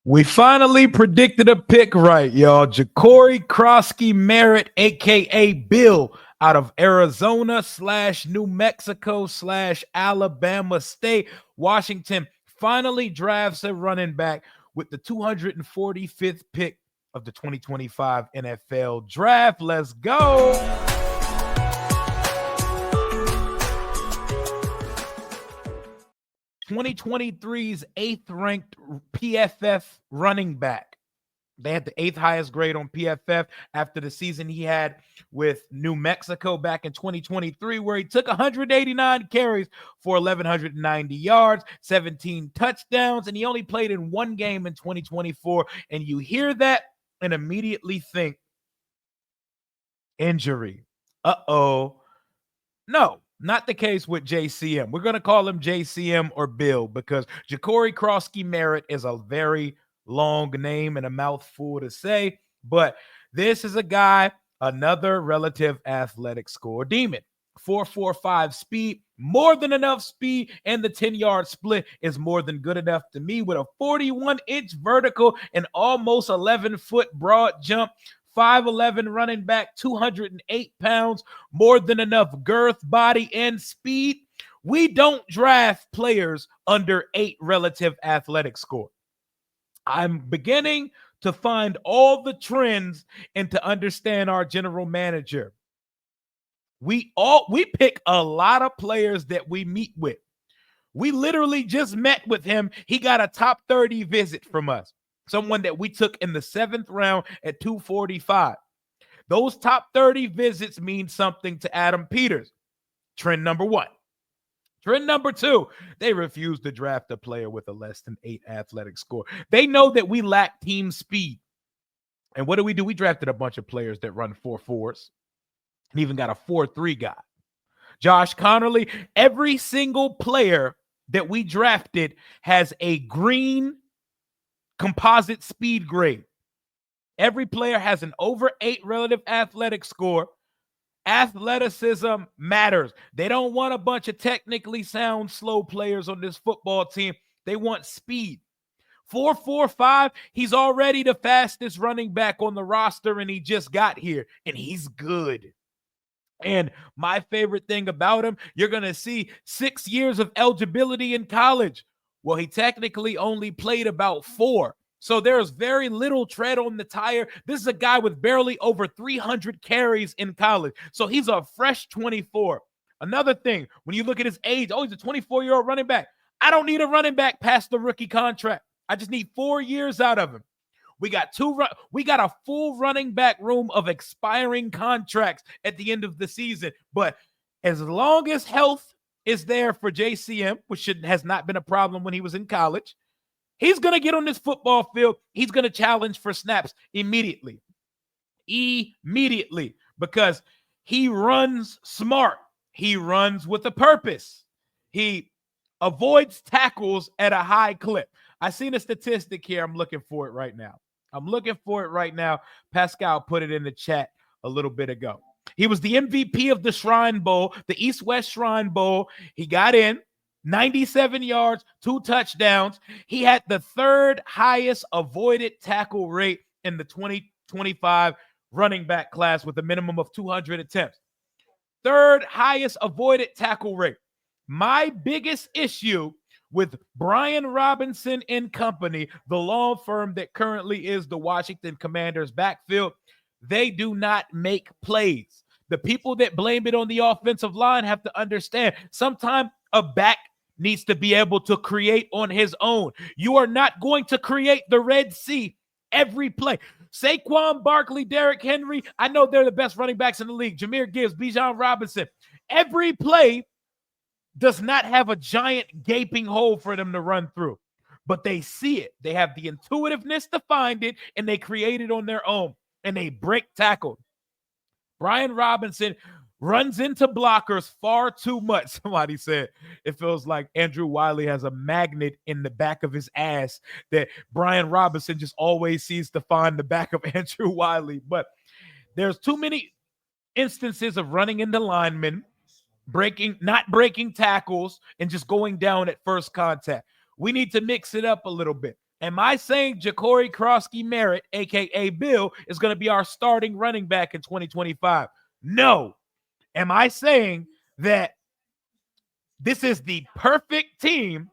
We finally predicted a pick right, y'all. Jacory, Croskey, Merritt, a.k.a. Bill, out of Arizona / New Mexico / Alabama State. Washington finally drafts a running back with the 245th pick of the 2025 NFL Draft. Let's go. 2023's 8th ranked PFF running back. They had the 8th highest grade on PFF after the season he had with New Mexico back in 2023, where he took 189 carries for 1,190 yards, 17 touchdowns, and he only played in one game in 2024. And you hear that and immediately think injury. Uh-oh. No, not the case with JCM. We're going to call him JCM or Bill because Jacory Croskey Merritt is a very long name and a mouthful to say. But this is a guy, another relative athletic score demon. 4.45 speed, more than enough speed, and the 10-yard split is more than good enough to me with a 41-inch vertical and almost 11-foot broad jump. 5'11" running back, 208 pounds, more than enough girth, body, and speed. We don't draft players under 8 relative athletic score. I'm beginning to find all the trends and to understand our general manager. We pick a lot of players that we meet with. We literally just met with him. He got a top 30 visit from us. Someone that we took in the 7th round at 245. Those top 30 visits mean something to Adam Peters. Trend number 1. Trend number 2, they refuse to draft a player with a less than 8 athletic score. They know that we lack team speed. And what do? We drafted a bunch of players that run 4.4s and even got a 4.3 guy. Josh Connerly, every single player that we drafted has a green composite speed grade. Every player has an over 8 relative athletic score. Athleticism matters. They don't want a bunch of technically sound, slow players on this football team. They want speed. 4.45, he's already the fastest running back on the roster, and he just got here, and he's good. And my favorite thing about him, you're going to see 6 years of eligibility in college. Well, he technically only played about 4. So there's very little tread on the tire. This is a guy with barely over 300 carries in college. So he's a fresh 24. Another thing, when you look at his age, he's a 24-year-old running back. I don't need a running back past the rookie contract. I just need 4 years out of him. We got a full running back room of expiring contracts at the end of the season. But as long as health is there for JCM, which has not been a problem when he was in college, he's going to get on this football field. He's going to challenge for snaps immediately. Because he runs smart. He runs with a purpose. He avoids tackles at a high clip. I seen a statistic here. I'm looking for it right now. Pascal put it in the chat a little bit ago. He was the MVP of the Shrine Bowl, the East-West Shrine Bowl. He got in 97 yards, 2 touchdowns. He had the 3rd highest avoided tackle rate in the 2025 running back class with a minimum of 200 attempts. 3rd highest avoided tackle rate. My biggest issue with Brian Robinson and company, the law firm that currently is the Washington Commanders backfield, they do not make plays. The people that blame it on the offensive line have to understand sometimes a back needs to be able to create on his own. You are not going to create the Red Sea every play. Saquon Barkley, Derrick Henry, I know they're the best running backs in the league. Jahmyr Gibbs, Bijan Robinson. Every play does not have a giant gaping hole for them to run through, but they see it. They have the intuitiveness to find it, and they create it on their own, and they break tackle. Brian Robinson runs into blockers far too much. Somebody said it feels like Andrew Wiley has a magnet in the back of his ass that Brian Robinson just always sees to find the back of Andrew Wiley. But there's too many instances of running into linemen, not breaking tackles, and just going down at first contact. We need to mix it up a little bit. Am I saying Jacory Croskey Merritt, a.k.a. Bill, is going to be our starting running back in 2025? No. Am I saying that this is the perfect team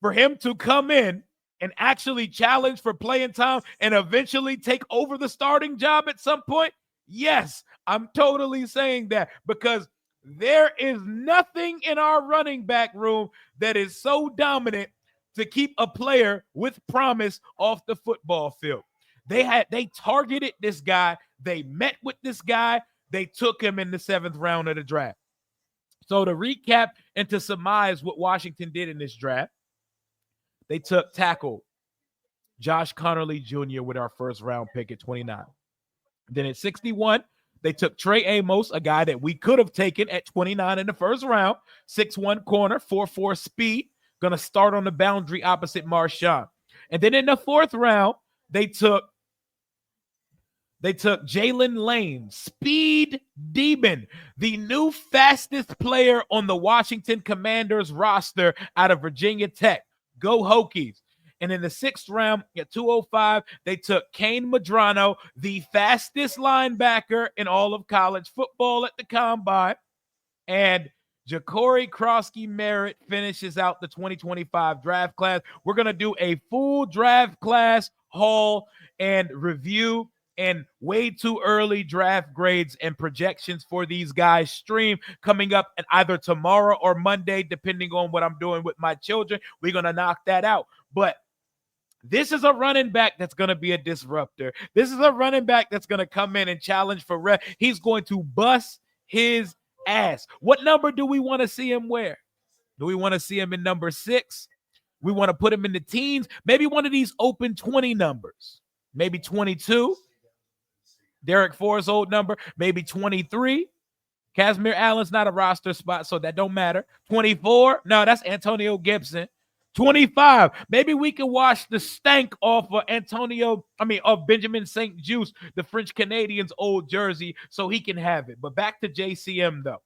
for him to come in and actually challenge for playing time and eventually take over the starting job at some point? Yes, I'm totally saying that because there is nothing in our running back room that is so dominant to keep a player with promise off the football field. They targeted this guy, they met with this guy, they took him in the 7th round of the draft. So to recap and to surmise what Washington did in this draft, they took tackle Josh Connerly Jr. with our 1st round pick at 29. Then at 61, they took Trey Amos, a guy that we could have taken at 29 in the 1st round, 6'1 corner, 4'4 speed, going to start on the boundary opposite Marshawn. And then in the 4th round, they took Jalen Lane, speed demon, the new fastest player on the Washington Commanders roster out of Virginia Tech. Go Hokies. And in the 6th round at 205, they took Kane Madrano, the fastest linebacker in all of college football at the combine. And Jacory Croskey Merritt finishes out the 2025 draft class. We're going to do a full draft class haul and review and way too early draft grades and projections for these guys stream coming up at either tomorrow or Monday, depending on what I'm doing with my children. We're going to knock that out. But this is a running back that's going to be a disruptor. This is a running back that's going to come in and challenge for rep. He's going to bust his ass. What number do we want to see him wear? Do we want to see him in number 6? We want to put him in the teens. Maybe one of these open 20 numbers. Maybe 22. Derek Ford's old number. Maybe 23. Casimir Allen's not a roster spot, so that don't matter. 24. No, that's Antonio Gibson. 25. Maybe we can wash the stank off of Benjamin St. Juste, the French Canadian's old jersey, so he can have it. But back to JCM, though.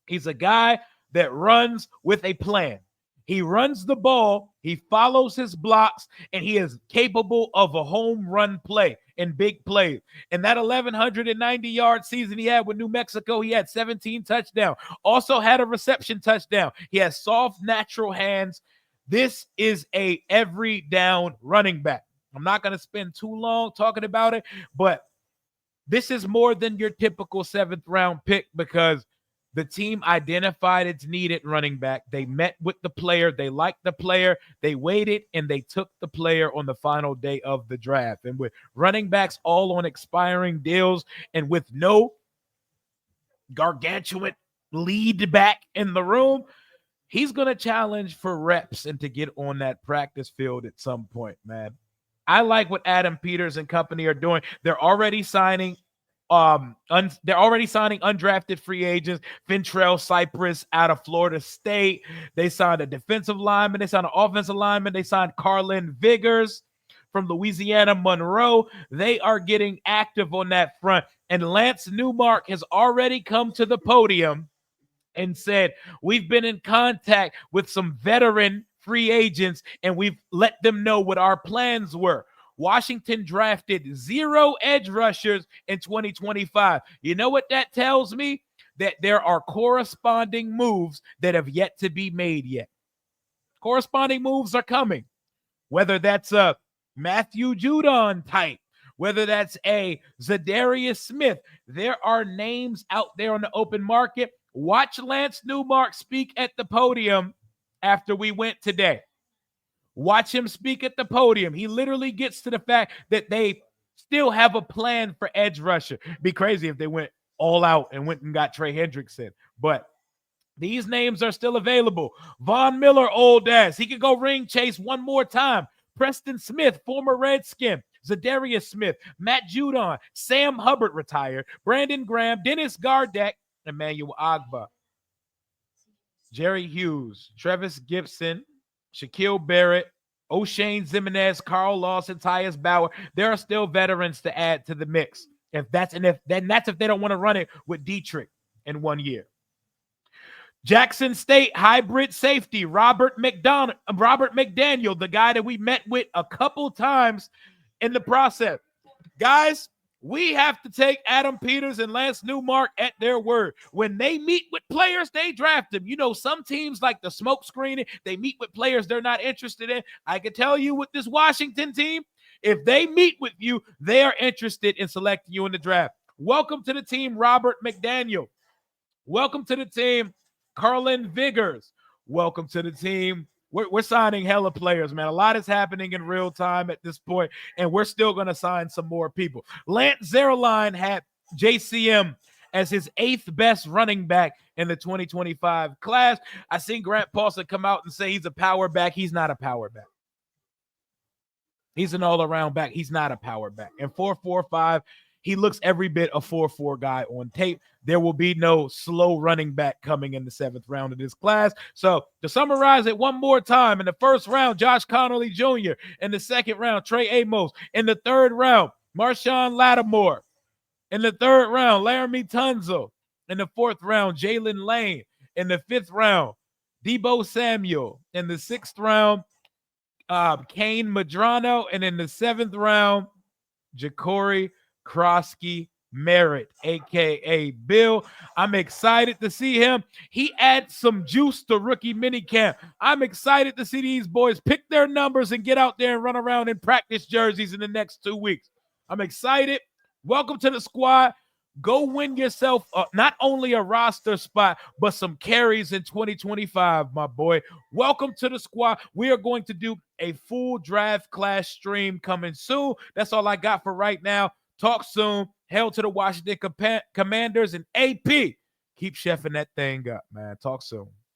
He's a guy that runs with a plan. He runs the ball, he follows his blocks, and he is capable of a home run play and big plays. In that 1,190-yard season he had with New Mexico, he had 17 touchdowns. Also had a reception touchdown. He has soft, natural hands. This is a every down running back. I'm not going to spend too long talking about it, but this is more than your typical 7th round pick because the team identified its need at running back. They met with the player. They liked the player. They waited, and they took the player on the final day of the draft. And with running backs all on expiring deals and with no gargantuan lead back in the room, he's going to challenge for reps and to get on that practice field at some point, man. I like what Adam Peters and company are doing. They're already signing undrafted free agents. Ventrell Cypress out of Florida State. They signed a defensive lineman. They signed an offensive lineman. They signed Carlin Vigors from Louisiana Monroe. They are getting active on that front. And Lance Newmark has already come to the podium and said, we've been in contact with some veteran free agents, and we've let them know what our plans were. Washington drafted 0 edge rushers in 2025. You know what that tells me? That there are corresponding moves that have yet to be made yet. Corresponding moves are coming. Whether that's a Matthew Judon type, whether that's a Zadarius Smith, there are names out there on the open market. Watch Lance Newmark speak at the podium after we went today. Watch him speak at the podium. He literally gets to the fact that they still have a plan for edge rusher. It'd be crazy if they went all out and went and got Trey Hendrickson. But these names are still available. Von Miller, old ass. He could go ring chase one more time. Preston Smith, former Redskin. Zadarius Smith, Matt Judon, Sam Hubbard retired, Brandon Graham, Dennis Gardeck, Emmanuel Agba, Jerry Hughes, Travis Gibson, Shaquille Barrett, O'Shane Zimenez, Carl Lawson, Tyus Bauer. There are still veterans to add to the mix. That's if they don't want to run it with Dietrich in 1 year. Jackson State hybrid safety, Robert McDaniel, the guy that we met with a couple times in the process. Guys, we have to take Adam Peters and Lance Newmark at their word. When they meet with players, they draft them. You know, some teams like the smoke screening, they meet with players they're not interested in. I can tell you with this Washington team, if they meet with you, they are interested in selecting you in the draft. Welcome to the team, Robert McDaniel. Welcome to the team, Carlin Vigors. Welcome to the team. We're signing hella players, man. A lot is happening in real time at this point, and we're still going to sign some more people. Lance Zierlein had JCM as his 8th best running back in the 2025 class. I seen Grant Paulson come out and say he's a power back. He's not a power back. He's an all-around back. He's not a power back. And 4.45, he looks every bit a 4.4 guy on tape. There will be no slow running back coming in the 7th round of this class. So to summarize it one more time, in the 1st round, Josh Connolly Jr. In the 2nd round, Trey Amos. In the 3rd round, Marshawn Lattimore. In the 3rd round, Laramie Tunzel. In the 4th round, Jalen Lane. In the 5th round, Debo Samuel. In the 6th round, Kane Madrano. And in the 7th round, Jacory Croskey Merritt, a.k.a. Bill. I'm excited to see him. He adds some juice to rookie minicamp. I'm excited to see these boys pick their numbers and get out there and run around in practice jerseys in the next 2 weeks. I'm excited. Welcome to the squad. Go win yourself not only a roster spot, but some carries in 2025, my boy. Welcome to the squad. We are going to do a full draft class stream coming soon. That's all I got for right now. Talk soon. Hail to the Washington Commanders and AP. Keep chefing that thing up, man. Talk soon.